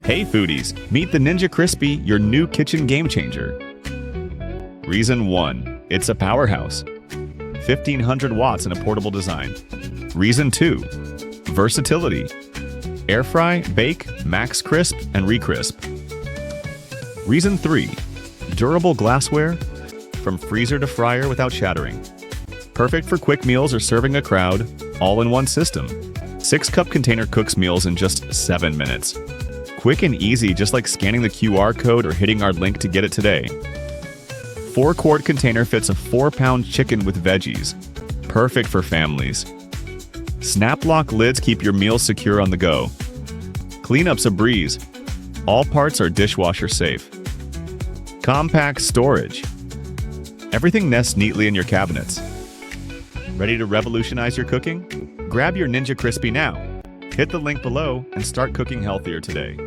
Hey foodies, meet the Ninja Crispy, your new kitchen game changer. Reason 1. It's a powerhouse. 1500 watts in a portable design. Reason 2. Versatility. Air fry, bake, max crisp, and recrisp. Reason 3. Durable glassware. From freezer to fryer without shattering. Perfect for quick meals or serving a crowd, all in one system. 6-cup container cooks meals in just 7 minutes. Quick and easy, just like scanning the QR code or hitting our link to get it today. 4-quart container fits a 4-pound chicken with veggies. Perfect for families. Snap-lock lids keep your meals secure on the go. Cleanup's a breeze. All parts are dishwasher safe. Compact storage. Everything nests neatly in your cabinets. Ready to revolutionize your cooking? Grab your Ninja Crispy now. Hit the link below and start cooking healthier today.